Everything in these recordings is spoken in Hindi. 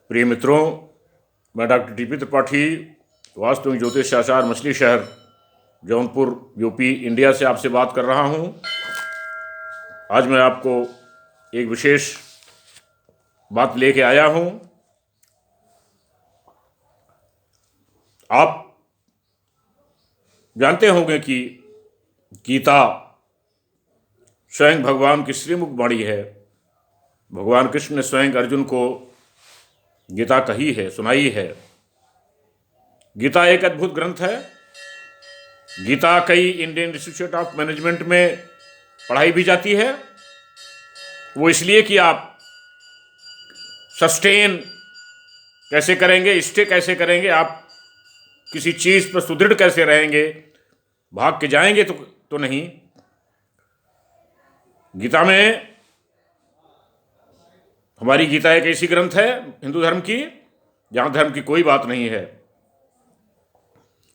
प्रिय मित्रों, मैं डॉक्टर टीपी त्रिपाठी, वास्तु ज्योतिष आचार्य, मछली शहर, जौनपुर, यूपी, इंडिया से आपसे बात कर रहा हूं। आज मैं आपको एक विशेष बात लेके आया हूं। आप जानते होंगे कि गीता स्वयं भगवान की श्रीमुख वाणी है। भगवान कृष्ण ने स्वयं अर्जुन को गीता कही है, सुनाई है। गीता एक अद्भुत ग्रंथ है। गीता कई इंडियन इंस्टीट्यूट ऑफ मैनेजमेंट में पढ़ाई भी जाती है। वो इसलिए कि आप सस्टेन कैसे करेंगे, स्टे कैसे करेंगे, आप किसी चीज़ पर सुदृढ़ कैसे रहेंगे, भाग के जाएंगे तो नहीं। गीता में, हमारी गीता एक ऐसी ग्रंथ है हिंदू धर्म की जहां धर्म की कोई बात नहीं है।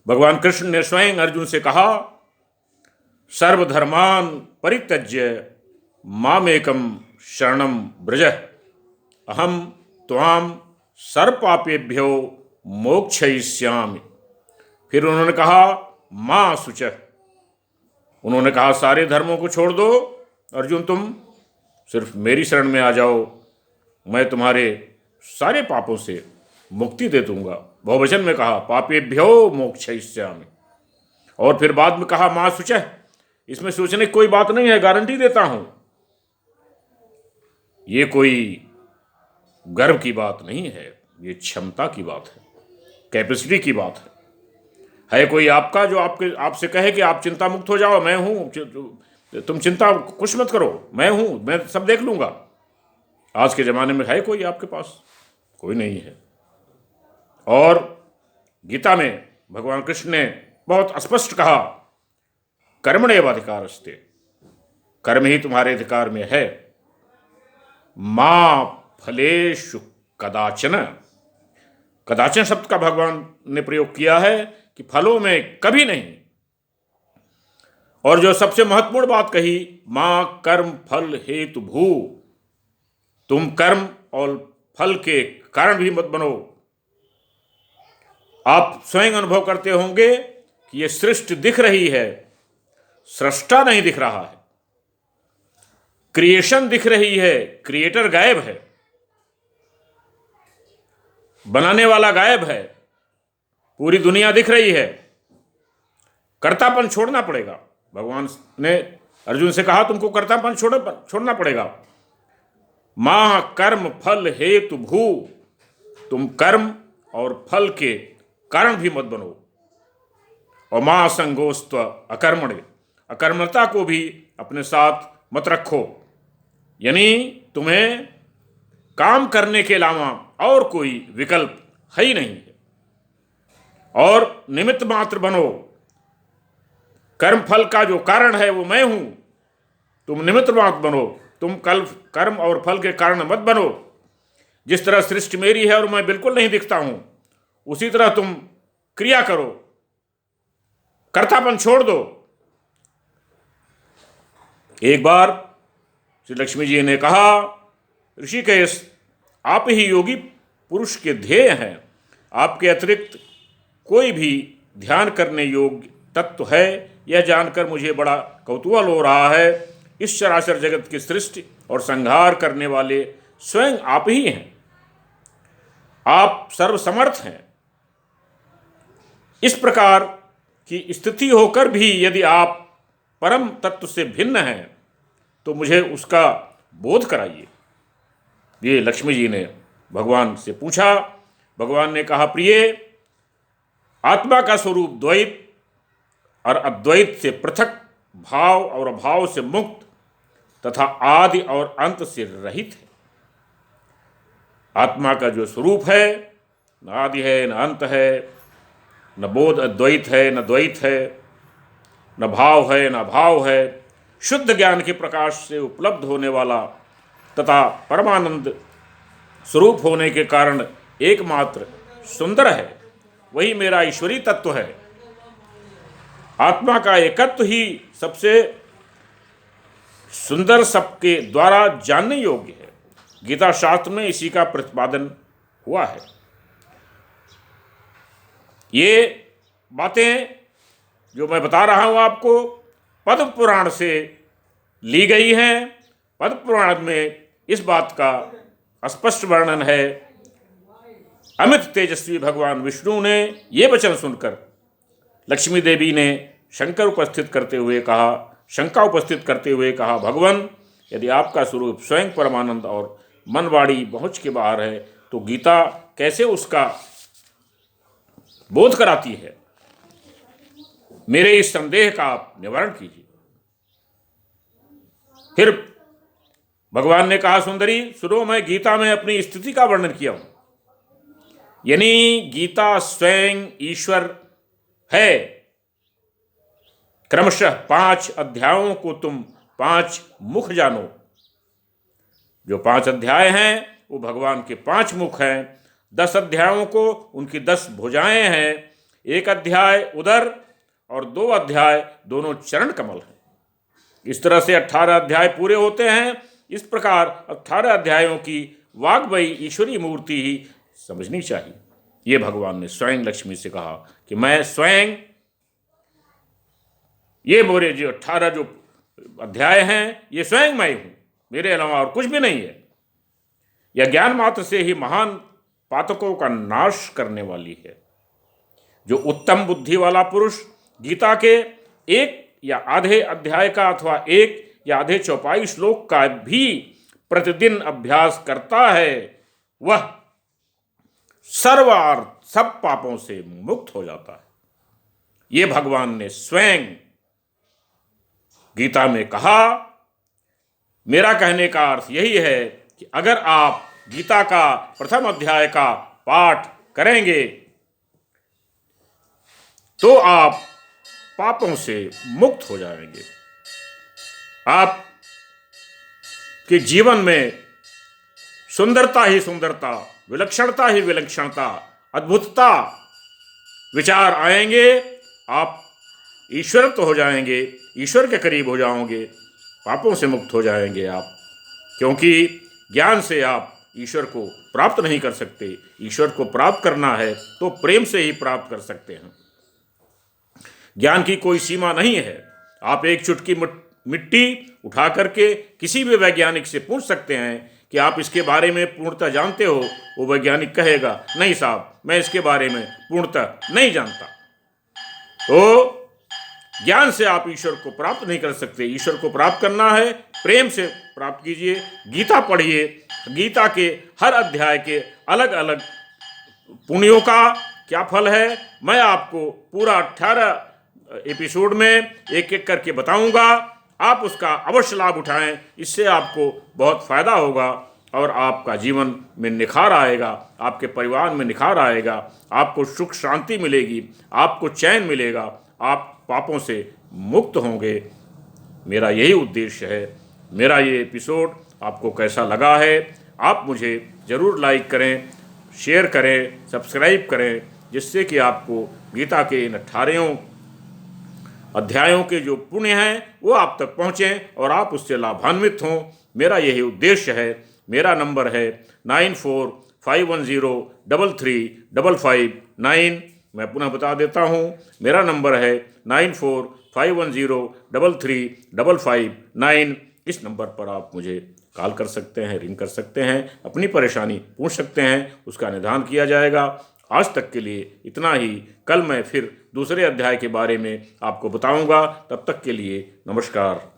भगवान कृष्ण ने स्वयं अर्जुन से कहा, सर्वधर्मान परित्यज्य मामेकम शरणम ब्रज, अहम त्वाम सर्वपापेभ्यो मोक्षयिष्यामि। फिर उन्होंने कहा, मां शुच। उन्होंने कहा, सारे धर्मों को छोड़ दो अर्जुन, तुम सिर्फ मेरी शरण में आ जाओ, मैं तुम्हारे सारे पापों से मुक्ति दे दूंगा। बहुवचन में कहा, पापेभ्यो मोक्षयिष्यामि। और फिर बाद में कहा, मां शुचः। इसमें सोचने की कोई बात नहीं है, गारंटी देता हूं। ये कोई गर्व की बात नहीं है, ये क्षमता की बात है, कैपेसिटी की बात है कोई आपका जो आपसे कहे कि आप चिंता मुक्त हो जाओ, मैं हूं, तुम चिंता कुछ मत करो, मैं हूं, मैं सब देख लूंगा। आज के ज़माने में है कोई आपके पास? कोई नहीं है। और गीता में भगवान कृष्ण ने बहुत स्पष्ट कहा, कर्मण्येव अधिकारस्ते, कर्म ही तुम्हारे अधिकार में है। मां फलेषु कदाचन, कदाचन शब्द का भगवान ने प्रयोग किया है कि फलों में कभी नहीं। और जो सबसे महत्वपूर्ण बात कही, मां कर्म फल हेतु भू, तुम कर्म और फल के कारण भी मत बनो। आप स्वयं अनुभव करते होंगे कि ये सृष्टि दिख रही है, सृष्टा नहीं दिख रहा है। क्रिएशन दिख रही है, क्रिएटर गायब है, बनाने वाला गायब है। पूरी दुनिया दिख रही है, कर्तापन छोड़ना पड़ेगा। भगवान ने अर्जुन से कहा, तुमको कर्तापन छोड़ना पड़ेगा। मां कर्म फल हेतु भू, तुम कर्म और फल के कारण भी मत बनो। और मां संगोस्त्व अकर्मणे, अकर्मणता को भी अपने साथ मत रखो। यानी तुम्हें काम करने के अलावा और कोई विकल्प है ही नहीं है। और निमित्त मात्र बनो। कर्म फल का जो कारण है वो मैं हूं, तुम निमित्त मात्र बनो। तुम कर्म और फल के कारण मत बनो। जिस तरह सृष्टि मेरी है और मैं बिल्कुल नहीं दिखता हूं, उसी तरह तुम क्रिया करो, कर्तापन छोड़ दो। एक बार श्री लक्ष्मी जी ने कहा, ऋषिकेश, आप ही योगी पुरुष के ध्येय हैं। आपके अतिरिक्त कोई भी ध्यान करने योग्य तत्व है, यह जानकर मुझे बड़ा कौतूहल हो रहा है। इस चराचर जगत की सृष्टि और संहार करने वाले स्वयं आप ही हैं। आप सर्वसमर्थ हैं। इस प्रकार की स्थिति होकर भी यदि आप परम तत्व से भिन्न हैं तो मुझे उसका बोध कराइए। ये लक्ष्मी जी ने भगवान से पूछा। भगवान ने कहा, प्रिय, आत्मा का स्वरूप द्वैत और अद्वैत से पृथक, भाव और अभाव से मुक्त तथा आदि और अंत से रहित है। आत्मा का जो स्वरूप है, न आदि है, न अंत है, न बोध अद्वैत है, न द्वैत है, न भाव है, न अभाव है। शुद्ध ज्ञान के प्रकाश से उपलब्ध होने वाला तथा परमानंद स्वरूप होने के कारण एकमात्र सुंदर है, वही मेरा ईश्वरीय तत्व है। आत्मा का एकत्व ही सबसे सुंदर, सबके द्वारा जानने योग्य है। गीता शास्त्र में इसी का प्रतिपादन हुआ है। ये बातें जो मैं बता रहा हूं आपको पद्म पुराण से ली गई हैं। पद्म पुराण में इस बात का स्पष्ट वर्णन है। अमित तेजस्वी भगवान विष्णु ने ये वचन सुनकर लक्ष्मी देवी ने शंका उपस्थित करते हुए कहा, भगवान, यदि आपका स्वरूप स्वयं परमानंद और मन वाणी पहुंच के बाहर है तो गीता कैसे उसका बोध कराती है? मेरे इस संदेह का आप निवारण कीजिए। फिर भगवान ने कहा, सुंदरी सुनो, मैं गीता में अपनी स्थिति का वर्णन किया हूं। यानी गीता स्वयं ईश्वर है। क्रमशः 5 अध्यायों को तुम 5 मुख जानो। जो 5 अध्याय हैं वो भगवान के 5 मुख हैं। 10 अध्यायों को उनकी 10 भुजाएं हैं। 1 अध्याय उदर और 2 अध्याय दोनों चरण कमल हैं। इस तरह से 18 अध्याय पूरे होते हैं। इस प्रकार 18 अध्यायों की वाग्मयी ईश्वरीय मूर्ति ही समझनी चाहिए। ये भगवान ने स्वयं लक्ष्मी से कहा कि मैं स्वयं, ये मोरे जो 18 जो अध्याय हैं ये स्वयं मैं हूं, मेरे अलावा और कुछ भी नहीं है। यह ज्ञान मात्र से ही महान पातकों का नाश करने वाली है। जो उत्तम बुद्धि वाला पुरुष गीता के 1 या आधे अध्याय का अथवा 1 या आधे चौपाई श्लोक का भी प्रतिदिन अभ्यास करता है वह सर्वार्थ सब पापों से मुक्त हो जाता है। ये भगवान ने स्वयं गीता में कहा। मेरा कहने का अर्थ यही है कि अगर आप गीता का प्रथम अध्याय का पाठ करेंगे तो आप पापों से मुक्त हो जाएंगे। आप के जीवन में सुंदरता ही सुंदरता, विलक्षणता ही विलक्षणता, अद्भुतता विचार आएंगे। आप ईश्वरत्व हो जाएंगे, ईश्वर के करीब हो जाओगे, पापों से मुक्त हो जाएंगे आप। क्योंकि ज्ञान से आप ईश्वर को प्राप्त नहीं कर सकते। ईश्वर को प्राप्त करना है तो प्रेम से ही प्राप्त कर सकते हैं। ज्ञान की कोई सीमा नहीं है। आप एक चुटकी मिट्टी उठा करके किसी भी वैज्ञानिक से पूछ सकते हैं कि आप इसके बारे में पूर्णतः जानते हो? वो वैज्ञानिक कहेगा, नहीं साहब, मैं इसके बारे में पूर्णतः नहीं जानता। तो ज्ञान से आप ईश्वर को प्राप्त नहीं कर सकते। ईश्वर को प्राप्त करना है, प्रेम से प्राप्त कीजिए। गीता पढ़िए। गीता के हर अध्याय के अलग अलग पुण्यों का क्या फल है, मैं आपको पूरा 18 एपिसोड में एक एक करके बताऊंगा। आप उसका अवश्य लाभ उठाएं। इससे आपको बहुत फायदा होगा और आपका जीवन में निखार आएगा, आपके परिवार में निखार आएगा, आपको सुख शांति मिलेगी, आपको चैन मिलेगा, आप पापों से मुक्त होंगे। मेरा यही उद्देश्य है। मेरा ये एपिसोड आपको कैसा लगा है आप मुझे ज़रूर लाइक करें, शेयर करें, सब्सक्राइब करें, जिससे कि आपको गीता के इन 18 अध्यायों के जो पुण्य हैं वो आप तक पहुँचें और आप उससे लाभान्वित हों। मेरा यही उद्देश्य है। मेरा नंबर है 9451033559। मैं पुनः बता देता हूँ, मेरा नंबर है 9451033559। इस नंबर पर आप मुझे कॉल कर सकते हैं, रिंग कर सकते हैं, अपनी परेशानी पूछ सकते हैं, उसका निदान किया जाएगा। आज तक के लिए इतना ही। कल मैं फिर दूसरे अध्याय के बारे में आपको बताऊंगा। तब तक के लिए नमस्कार।